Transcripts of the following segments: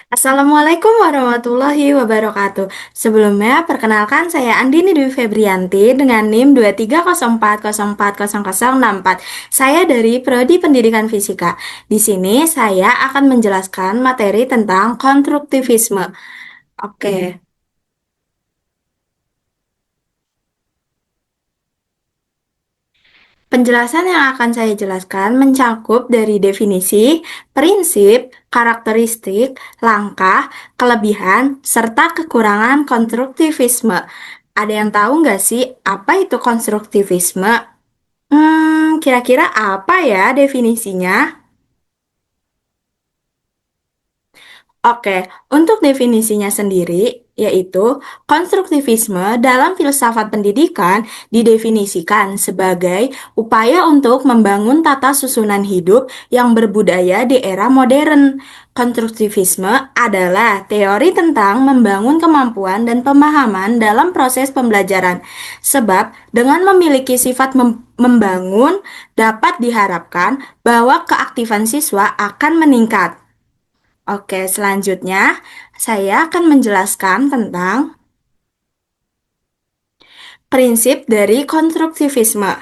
Assalamualaikum warahmatullahi wabarakatuh. Sebelumnya, perkenalkan saya Andini Dwi Febrianti dengan NIM 23040400064. Saya dari Prodi Pendidikan Fisika. Di sini saya akan menjelaskan materi tentang konstruktivisme. Oke. Penjelasan yang akan saya jelaskan mencakup dari definisi, prinsip, karakteristik, langkah, kelebihan, serta kekurangan konstruktivisme. Ada yang tahu nggak sih apa itu konstruktivisme? Kira-kira apa ya definisinya? Oke, untuk definisinya sendiri, yaitu konstruktivisme dalam filsafat pendidikan didefinisikan sebagai upaya untuk membangun tata susunan hidup yang berbudaya di era modern. Konstruktivisme adalah teori tentang membangun kemampuan dan pemahaman dalam proses pembelajaran. Sebab dengan memiliki sifat membangun, dapat diharapkan bahwa keaktifan siswa akan meningkat. Oke, selanjutnya saya akan menjelaskan tentang prinsip dari konstruktivisme.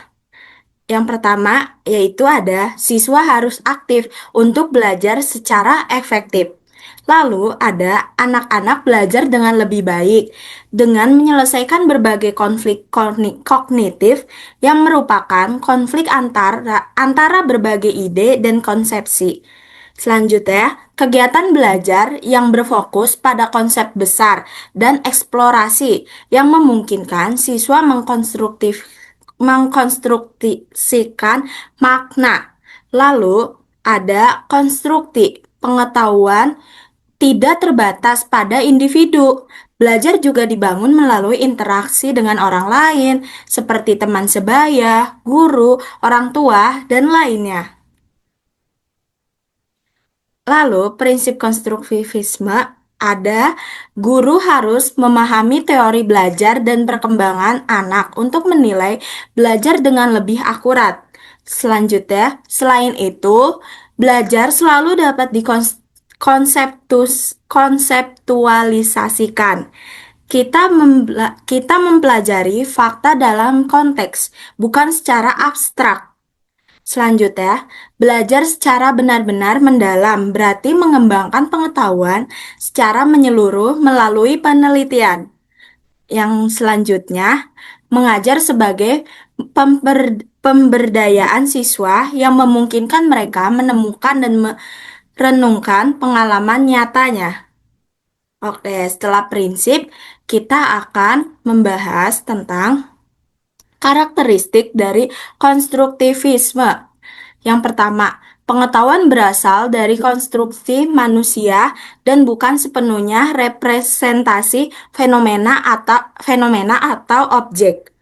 Yang pertama yaitu ada siswa harus aktif untuk belajar secara efektif. Lalu ada anak-anak belajar dengan lebih baik dengan menyelesaikan berbagai konflik kognitif yang merupakan konflik antara berbagai ide dan konsepsi. Selanjutnya, kegiatan belajar yang berfokus pada konsep besar dan eksplorasi yang memungkinkan siswa mengkonstruksikan makna. Lalu, ada konstrukti pengetahuan tidak terbatas pada individu. Belajar juga dibangun melalui interaksi dengan orang lain, seperti teman sebaya, guru, orang tua, dan lainnya. Lalu, prinsip konstruktivisme ada guru harus memahami teori belajar dan perkembangan anak untuk menilai belajar dengan lebih akurat. Selanjutnya, selain itu, belajar selalu dapat konseptualisasikan. Kita mempelajari fakta dalam konteks, bukan secara abstrak. Selanjutnya, belajar secara benar-benar mendalam berarti mengembangkan pengetahuan secara menyeluruh melalui penelitian. Yang selanjutnya, mengajar sebagai pemberdayaan siswa yang memungkinkan mereka menemukan dan merenungkan pengalaman nyatanya. Oke, setelah prinsip, kita akan membahas tentang karakteristik dari konstruktivisme. Yang pertama, pengetahuan berasal dari konstruksi manusia dan bukan sepenuhnya representasi fenomena atau objek.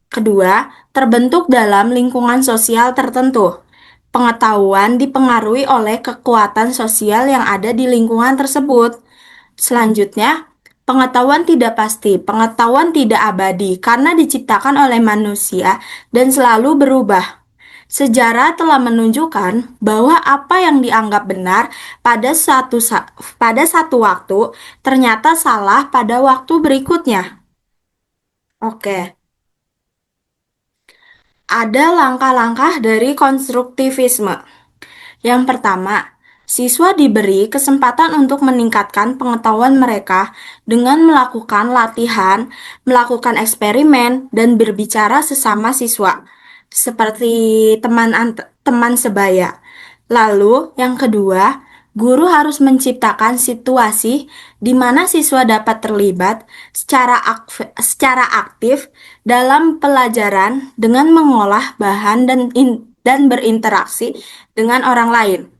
Kedua, terbentuk dalam lingkungan sosial tertentu. Pengetahuan dipengaruhi oleh kekuatan sosial yang ada di lingkungan tersebut. Selanjutnya, pengetahuan tidak pasti. Pengetahuan tidak abadi karena diciptakan oleh manusia dan selalu berubah. Sejarah telah menunjukkan bahwa apa yang dianggap benar pada satu waktu ternyata salah pada waktu berikutnya. Oke, ada langkah-langkah dari konstruktivisme. Yang pertama, siswa diberi kesempatan untuk meningkatkan pengetahuan mereka dengan melakukan latihan, melakukan eksperimen, dan berbicara sesama siswa, seperti teman sebaya. Lalu, yang kedua, guru harus menciptakan situasi di mana siswa dapat terlibat secara aktif dalam pelajaran dengan mengolah bahan dan berinteraksi dengan orang lain.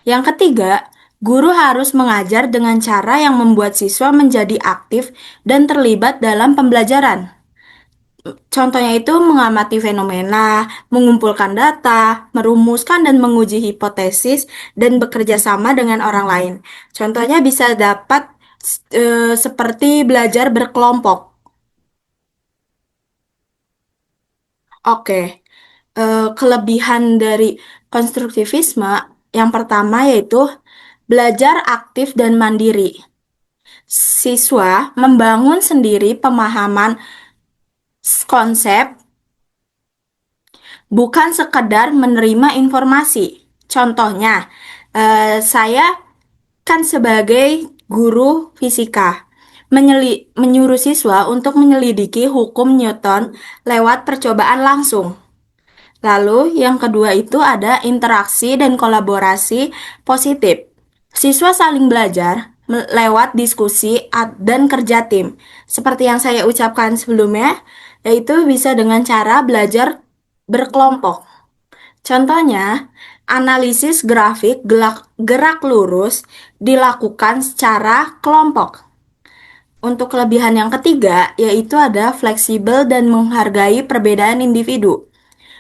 Yang ketiga, guru harus mengajar dengan cara yang membuat siswa menjadi aktif dan terlibat dalam pembelajaran. Contohnya itu mengamati fenomena, mengumpulkan data, merumuskan dan menguji hipotesis, dan bekerja sama dengan orang lain. Contohnya bisa dapat seperti belajar berkelompok. Oke, kelebihan dari konstruktivisme yang pertama yaitu Belajar aktif dan mandiri. Siswa membangun sendiri pemahaman konsep, bukan sekedar menerima informasi. Contohnya, saya kan sebagai guru fisika, menyuruh siswa untuk menyelidiki hukum Newton lewat percobaan langsung. Lalu yang kedua itu ada interaksi dan kolaborasi positif. Siswa saling belajar lewat diskusi dan kerja tim. Seperti yang saya ucapkan sebelumnya, yaitu bisa dengan cara belajar berkelompok. Contohnya, analisis grafik gerak lurus dilakukan secara kelompok. Untuk kelebihan yang ketiga, yaitu ada fleksibel dan menghargai perbedaan individu.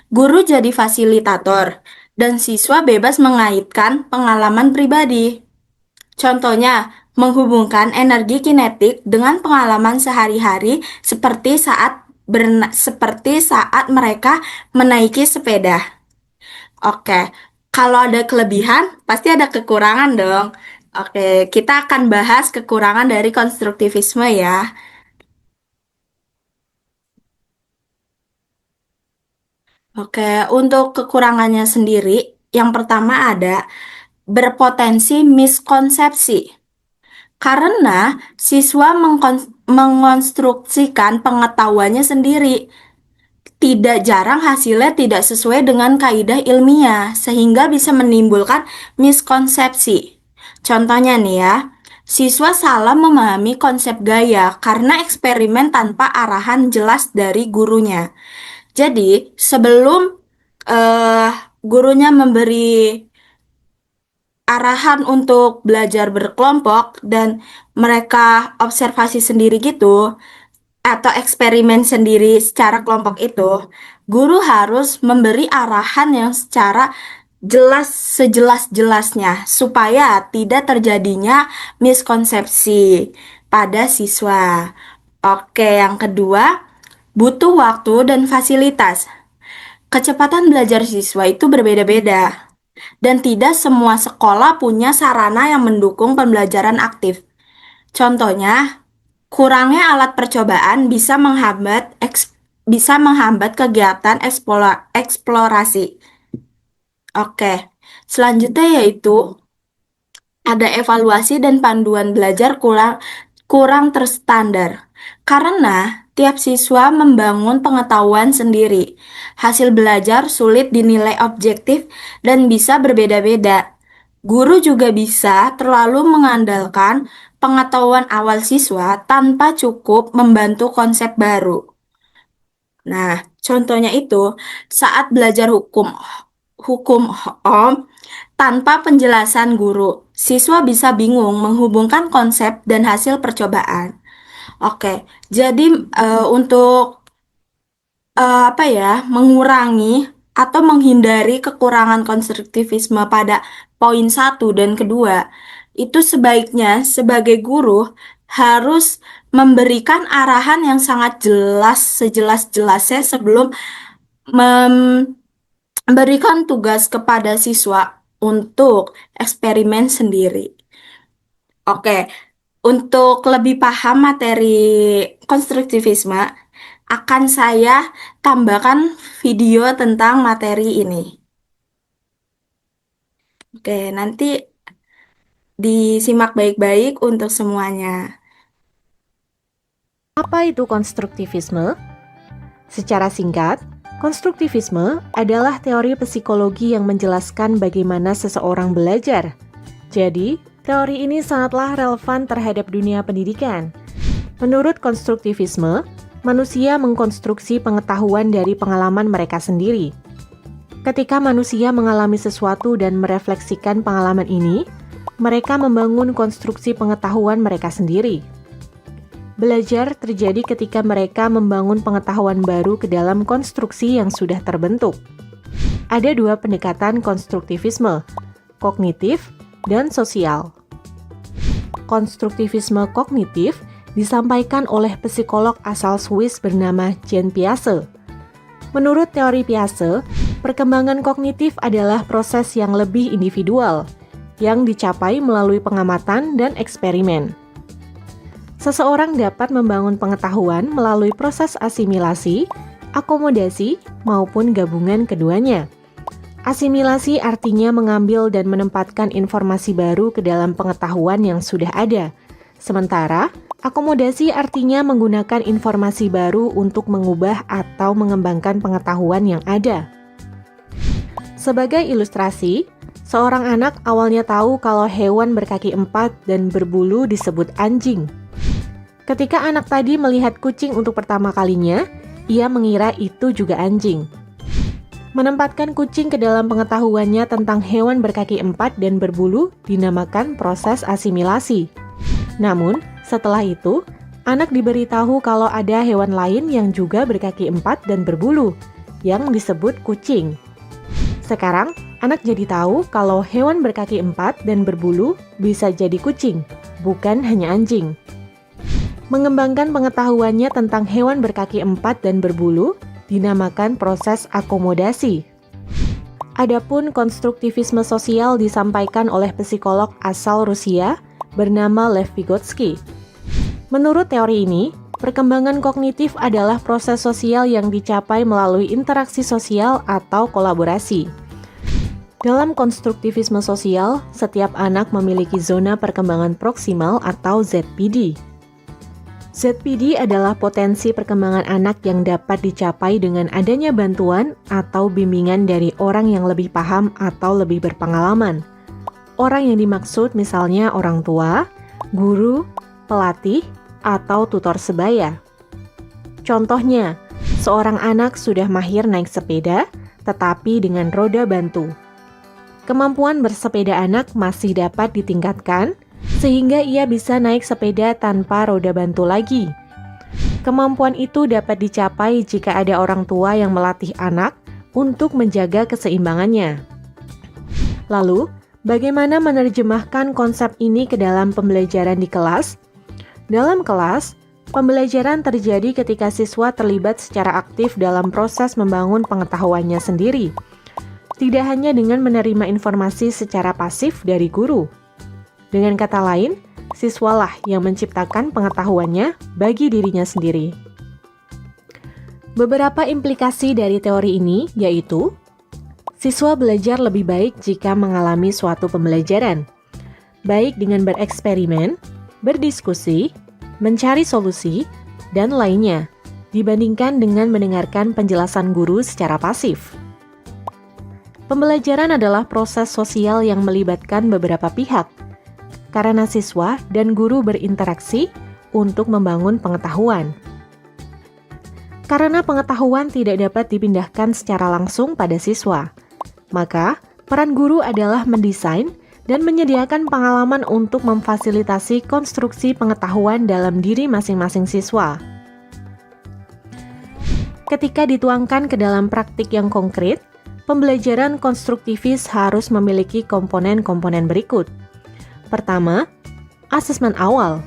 Guru jadi fasilitator, dan siswa bebas mengaitkan pengalaman pribadi. Contohnya, menghubungkan energi kinetik dengan pengalaman sehari-hari seperti saat mereka menaiki sepeda. Oke, kalau ada kelebihan, pasti ada kekurangan dong. Oke, kita akan bahas kekurangan dari konstruktivisme ya. Oke, untuk kekurangannya sendiri, yang pertama ada berpotensi miskonsepsi. Karena siswa mengonstruksikan pengetahuannya sendiri. Tidak jarang hasilnya tidak sesuai dengan kaidah ilmiah, sehingga bisa menimbulkan miskonsepsi. Contohnya nih ya, siswa salah memahami konsep gaya karena eksperimen tanpa arahan jelas dari gurunya. Jadi, sebelum eh, gurunya memberi arahan untuk belajar berkelompok dan mereka observasi sendiri gitu, atau eksperimen sendiri secara kelompok itu, guru harus memberi arahan yang secara jelas sejelas-jelasnya supaya tidak terjadinya miskonsepsi pada siswa. Oke, yang kedua, butuh waktu dan fasilitas. Kecepatan belajar siswa itu berbeda-beda, dan tidak semua sekolah punya sarana yang mendukung pembelajaran aktif. Contohnya, kurangnya alat percobaan bisa menghambat kegiatan eksplorasi. Oke, selanjutnya yaitu ada evaluasi dan panduan belajar kurang terstandar. Karena tiap siswa membangun pengetahuan sendiri. Hasil belajar sulit dinilai objektif dan bisa berbeda-beda. Guru juga bisa terlalu mengandalkan pengetahuan awal siswa tanpa cukup membantu konsep baru. Nah, contohnya itu saat belajar hukum Om tanpa penjelasan guru, siswa bisa bingung menghubungkan konsep dan hasil percobaan. Oke, jadi untuk apa ya, mengurangi atau menghindari kekurangan konstruktivisme pada poin satu dan kedua, itu sebaiknya sebagai guru harus memberikan arahan yang sangat jelas, sejelas-jelasnya sebelum memberikan tugas kepada siswa untuk eksperimen sendiri. Oke, untuk lebih paham materi konstruktivisme, akan saya tambahkan video tentang materi ini. Oke, nanti disimak baik-baik untuk semuanya. Apa itu konstruktivisme? Secara singkat, konstruktivisme adalah teori psikologi yang menjelaskan bagaimana seseorang belajar. Jadi, teori ini sangatlah relevan terhadap dunia pendidikan. Menurut konstruktivisme, manusia mengkonstruksi pengetahuan dari pengalaman mereka sendiri. Ketika manusia mengalami sesuatu dan merefleksikan pengalaman ini, mereka membangun konstruksi pengetahuan mereka sendiri. Belajar terjadi ketika mereka membangun pengetahuan baru ke dalam konstruksi yang sudah terbentuk. Ada dua pendekatan konstruktivisme, kognitif dan sosial. Konstruktivisme kognitif disampaikan oleh psikolog asal Swiss bernama Jean Piaget. Menurut teori Piaget, perkembangan kognitif adalah proses yang lebih individual, yang dicapai melalui pengamatan dan eksperimen. Seseorang dapat membangun pengetahuan melalui proses asimilasi, akomodasi, maupun gabungan keduanya. Asimilasi artinya mengambil dan menempatkan informasi baru ke dalam pengetahuan yang sudah ada. Sementara, akomodasi artinya menggunakan informasi baru untuk mengubah atau mengembangkan pengetahuan yang ada. Sebagai ilustrasi, seorang anak awalnya tahu kalau hewan berkaki 4 dan berbulu disebut anjing. Ketika anak tadi melihat kucing untuk pertama kalinya, ia mengira itu juga anjing. Menempatkan kucing ke dalam pengetahuannya tentang hewan berkaki 4 dan berbulu dinamakan proses asimilasi. Namun, setelah itu, anak diberitahu kalau ada hewan lain yang juga berkaki 4 dan berbulu, yang disebut kucing. Sekarang, anak jadi tahu kalau hewan berkaki 4 dan berbulu bisa jadi kucing, bukan hanya anjing. Mengembangkan pengetahuannya tentang hewan berkaki 4 dan berbulu dinamakan proses akomodasi. Adapun konstruktivisme sosial disampaikan oleh psikolog asal Rusia bernama Lev Vygotsky. Menurut teori ini, perkembangan kognitif adalah proses sosial yang dicapai melalui interaksi sosial atau kolaborasi. Dalam konstruktivisme sosial, setiap anak memiliki zona perkembangan proksimal atau ZPD. ZPD adalah potensi perkembangan anak yang dapat dicapai dengan adanya bantuan atau bimbingan dari orang yang lebih paham atau lebih berpengalaman. Orang yang dimaksud misalnya orang tua, guru, pelatih, atau tutor sebaya. Contohnya, seorang anak sudah mahir naik sepeda, tetapi dengan roda bantu. Kemampuan bersepeda anak masih dapat ditingkatkan, sehingga ia bisa naik sepeda tanpa roda bantu lagi. Kemampuan itu dapat dicapai jika ada orang tua yang melatih anak untuk menjaga keseimbangannya. Lalu, bagaimana menerjemahkan konsep ini ke dalam pembelajaran di kelas? Dalam kelas, pembelajaran terjadi ketika siswa terlibat secara aktif dalam proses membangun pengetahuannya sendiri. Tidak hanya dengan menerima informasi secara pasif dari guru. Dengan kata lain, siswalah yang menciptakan pengetahuannya bagi dirinya sendiri. Beberapa implikasi dari teori ini yaitu, siswa belajar lebih baik jika mengalami suatu pembelajaran, baik dengan bereksperimen, berdiskusi, mencari solusi, dan lainnya, dibandingkan dengan mendengarkan penjelasan guru secara pasif. Pembelajaran adalah proses sosial yang melibatkan beberapa pihak, karena siswa dan guru berinteraksi untuk membangun pengetahuan. Karena pengetahuan tidak dapat dipindahkan secara langsung pada siswa, maka peran guru adalah mendesain dan menyediakan pengalaman untuk memfasilitasi konstruksi pengetahuan dalam diri masing-masing siswa. Ketika dituangkan ke dalam praktik yang konkret, pembelajaran konstruktivis harus memiliki komponen-komponen berikut. Pertama, asesmen awal.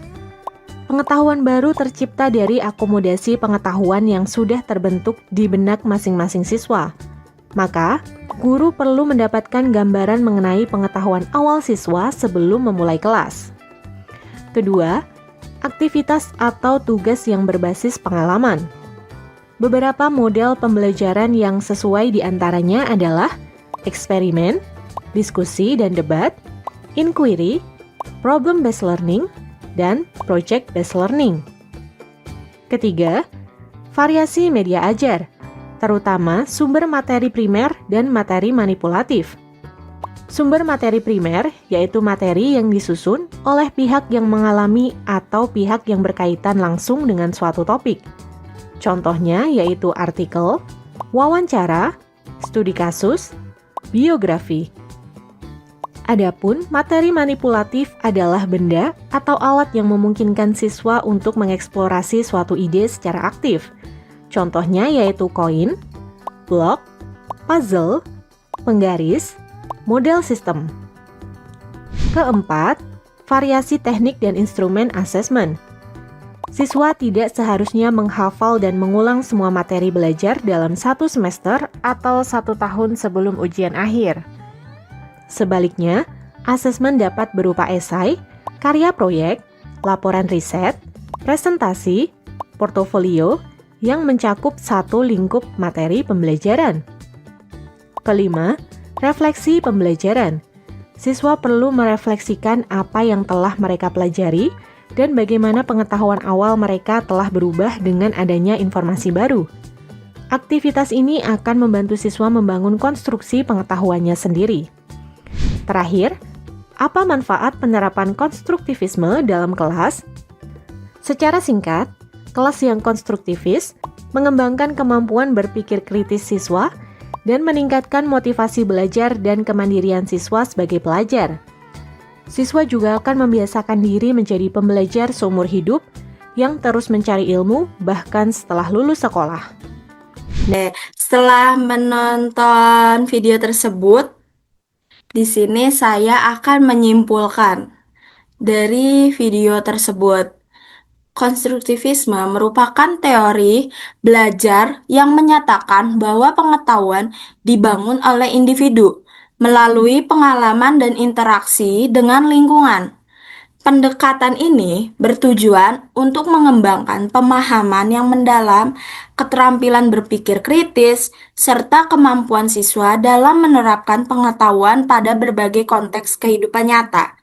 Pengetahuan baru tercipta dari akomodasi pengetahuan yang sudah terbentuk di benak masing-masing siswa. Maka, guru perlu mendapatkan gambaran mengenai pengetahuan awal siswa sebelum memulai kelas. Kedua, aktivitas atau tugas yang berbasis pengalaman. Beberapa model pembelajaran yang sesuai diantaranya adalah eksperimen, diskusi dan debat, inquiry, problem-based learning, dan project-based learning. Ketiga, variasi media ajar, terutama sumber materi primer dan materi manipulatif. Sumber materi primer yaitu materi yang disusun oleh pihak yang mengalami atau pihak yang berkaitan langsung dengan suatu topik. Contohnya yaitu artikel, wawancara, studi kasus, biografi. Adapun materi manipulatif adalah benda atau alat yang memungkinkan siswa untuk mengeksplorasi suatu ide secara aktif. Contohnya yaitu koin, blok, puzzle, penggaris, model sistem. Keempat, variasi teknik dan instrumen asesmen. Siswa tidak seharusnya menghafal dan mengulang semua materi belajar dalam satu semester atau 1 tahun sebelum ujian akhir. Sebaliknya, Asesmen dapat berupa esai, karya proyek, laporan riset, presentasi, portofolio yang mencakup satu lingkup materi pembelajaran. Kelima, refleksi pembelajaran. Siswa perlu merefleksikan apa yang telah mereka pelajari dan bagaimana pengetahuan awal mereka telah berubah dengan adanya informasi baru. Aktivitas ini akan membantu siswa membangun konstruksi pengetahuannya sendiri. Terakhir, apa manfaat penerapan konstruktivisme dalam kelas? Secara singkat, kelas yang konstruktivis mengembangkan kemampuan berpikir kritis siswa dan meningkatkan motivasi belajar dan kemandirian siswa sebagai pelajar. Siswa juga akan membiasakan diri menjadi pembelajar seumur hidup yang terus mencari ilmu bahkan setelah lulus sekolah. Setelah menonton video tersebut, di sini saya akan menyimpulkan dari video tersebut. Konstruktivisme merupakan teori belajar yang menyatakan bahwa pengetahuan dibangun oleh individu melalui pengalaman dan interaksi dengan lingkungan. Pendekatan ini bertujuan untuk mengembangkan pemahaman yang mendalam, keterampilan berpikir kritis, serta kemampuan siswa dalam menerapkan pengetahuan pada berbagai konteks kehidupan nyata.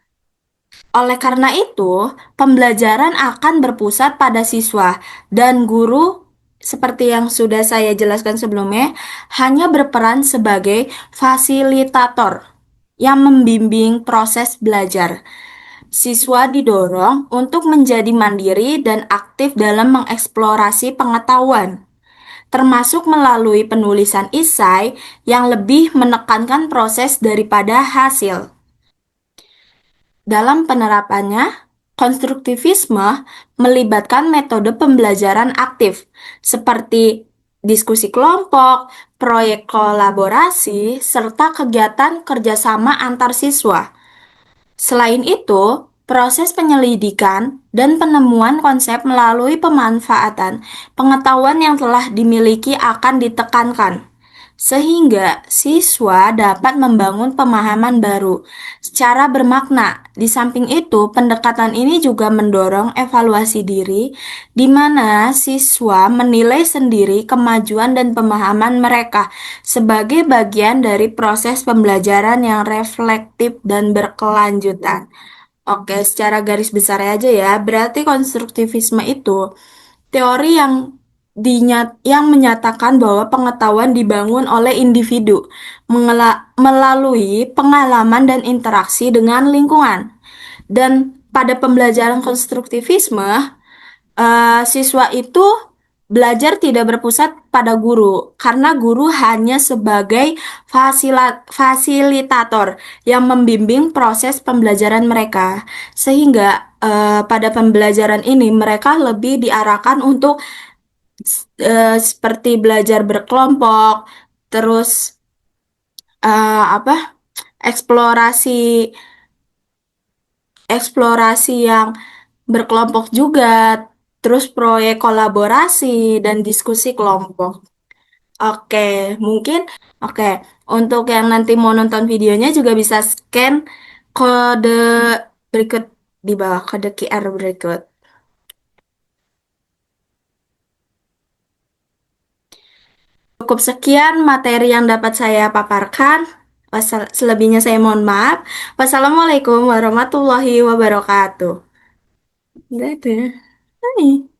Oleh karena itu, pembelajaran akan berpusat pada siswa dan guru, seperti yang sudah saya jelaskan sebelumnya, hanya berperan sebagai fasilitator yang membimbing proses belajar. Siswa didorong untuk menjadi mandiri dan aktif dalam mengeksplorasi pengetahuan, termasuk melalui penulisan esai yang lebih menekankan proses daripada hasil. Dalam penerapannya, konstruktivisme melibatkan metode pembelajaran aktif seperti diskusi kelompok, proyek kolaborasi, serta kegiatan kerjasama antar siswa. Selain itu, proses penyelidikan dan penemuan konsep melalui pemanfaatan pengetahuan yang telah dimiliki akan ditekankan, sehingga siswa dapat membangun pemahaman baru secara bermakna. Di samping itu, pendekatan ini juga mendorong evaluasi diri, di mana siswa menilai sendiri kemajuan dan pemahaman mereka sebagai bagian dari proses pembelajaran yang reflektif dan berkelanjutan. Oke, secara garis besar aja ya, berarti konstruktivisme itu teori yang menyatakan bahwa pengetahuan dibangun oleh individu melalui pengalaman dan interaksi dengan lingkungan. Dan pada pembelajaran konstruktivisme, siswa itu belajar tidak berpusat pada guru, karena guru hanya sebagai fasilitator yang membimbing proses pembelajaran mereka. Sehingga pada pembelajaran ini mereka lebih diarahkan untuk seperti belajar berkelompok, terus apa eksplorasi eksplorasi yang berkelompok juga, terus proyek kolaborasi dan diskusi kelompok. Oke, mungkin oke untuk yang nanti mau nonton videonya juga bisa scan kode berikut di bawah, kode QR berikut. Cukup sekian materi yang dapat saya paparkan. Selebihnya saya mohon maaf. Wassalamualaikum warahmatullahi wabarakatuh. Dadah. Hai.